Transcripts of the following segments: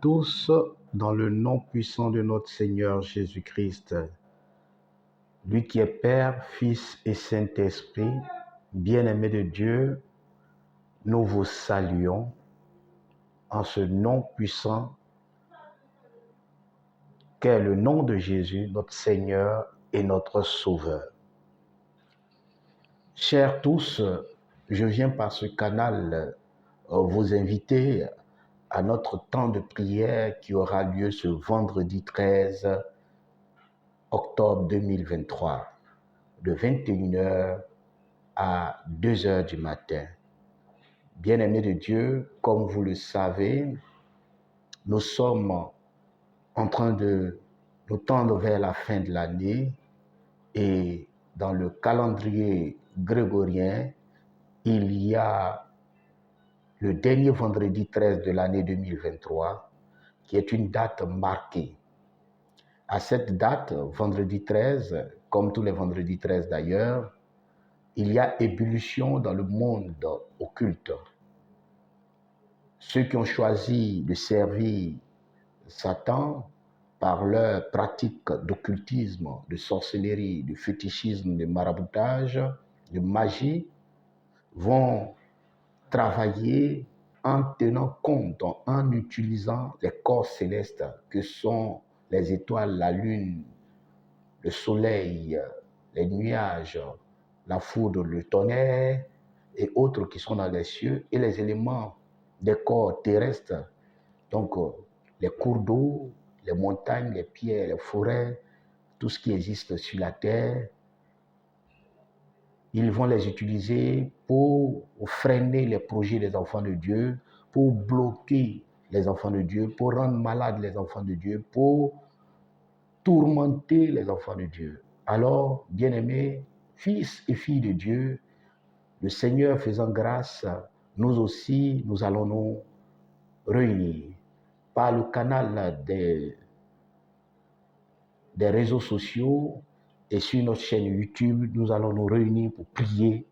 tous dans le nom puissant de notre Seigneur Jésus-Christ, lui qui est Père, Fils et Saint-Esprit, bien-aimé de Dieu, nous vous saluons en ce nom puissant qu'est le nom de Jésus, notre Seigneur et notre Sauveur. Chers tous, je viens par ce canal vous inviter à notre temps de prière qui aura lieu ce vendredi 13 octobre 2023, de 21h à 2h du matin. Bien-aimés de Dieu, comme vous le savez, nous sommes en train de nous tendre vers la fin de l'année et dans le calendrier grégorien, il y a le dernier vendredi 13 de l'année 2023 qui est une date marquée. À cette date, vendredi 13, comme tous les vendredis 13 d'ailleurs, il y a ébullition dans le monde occulte. Ceux qui ont choisi de servir Satan par leur pratique d'occultisme, de sorcellerie, de fétichisme, de maraboutage, de magie, vont travailler en tenant compte, en utilisant les corps célestes que sont les étoiles, la lune, le soleil, les nuages, la foudre, le tonnerre et autres qui sont dans les cieux, et les éléments des corps terrestres, donc les cours d'eau, les montagnes, les pierres, les forêts, tout ce qui existe sur la terre. Ils vont les utiliser pour freiner les projets des enfants de Dieu, pour bloquer les enfants de Dieu, pour rendre malades les enfants de Dieu, pour tourmenter les enfants de Dieu. Alors, bien-aimés, fils et filles de Dieu, le Seigneur faisant grâce, nous aussi, nous allons nous réunir par le canal des réseaux sociaux et sur notre chaîne YouTube. Nous allons nous réunir pour prier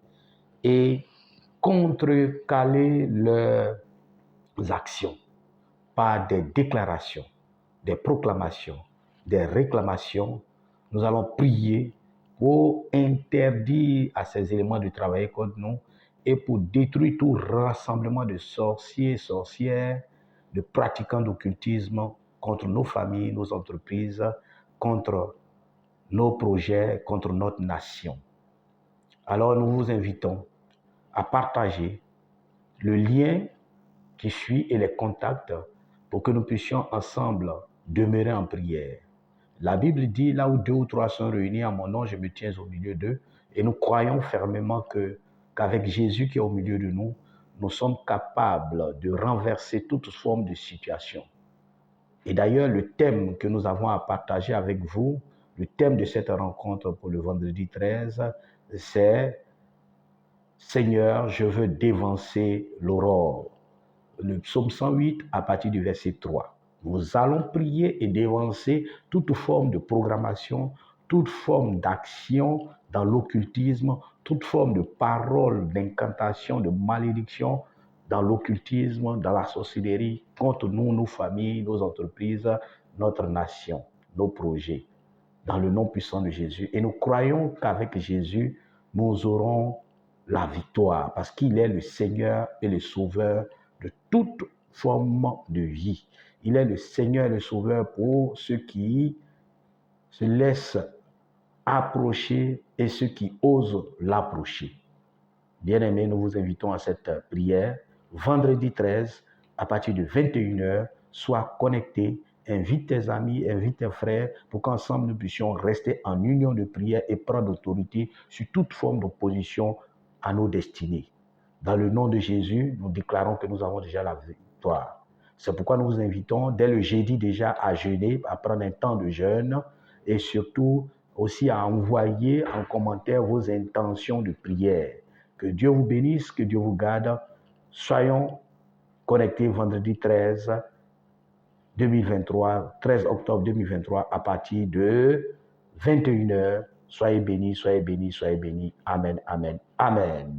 et contrecaler leurs actions par des déclarations, des proclamations, des réclamations. Nous allons prier pour interdire à ces éléments de travailler contre nous et pour détruire tout rassemblement de sorciers, sorcières, de pratiquants d'occultisme contre nos familles, nos entreprises, contre nos projets, contre notre nation. Alors nous vous invitons à partager le lien qui suit et les contacts pour que nous puissions ensemble demeurer en prière. La Bible dit, là où 2 ou 3 sont réunis en mon nom, je me tiens au milieu d'eux. Et nous croyons fermement qu'avec Jésus qui est au milieu de nous, nous sommes capables de renverser toute forme de situation. Et d'ailleurs, le thème que nous avons à partager avec vous, le thème de cette rencontre pour le vendredi 13, c'est « Seigneur, je veux dévancer l'aurore ». Le psaume 108 à partir du verset 3. Nous allons prier et dévancer toute forme de programmation, toute forme d'action dans l'occultisme, toute forme de parole, d'incantation, de malédiction dans l'occultisme, dans la sorcellerie, contre nous, nos familles, nos entreprises, notre nation, nos projets, dans le nom puissant de Jésus. Et nous croyons qu'avec Jésus, nous aurons la victoire, parce qu'il est le Seigneur et le Sauveur de toute forme de vie. Il est le Seigneur et le Sauveur pour ceux qui se laissent approcher et ceux qui osent l'approcher. Bien-aimés, nous vous invitons à cette prière. Vendredi 13, à partir de 21h, sois connecté, invite tes amis, invite tes frères, pour qu'ensemble nous puissions rester en union de prière et prendre autorité sur toute forme d'opposition à nos destinées. Dans le nom de Jésus, nous déclarons que nous avons déjà la victoire. C'est pourquoi nous vous invitons dès le jeudi déjà à jeûner, à prendre un temps de jeûne et surtout aussi à envoyer en commentaire vos intentions de prière. Que Dieu vous bénisse, que Dieu vous garde. Soyons connectés vendredi 13 octobre 2023 à partir de 21h. Soyez bénis, soyez bénis, soyez bénis. Amen, amen, amen.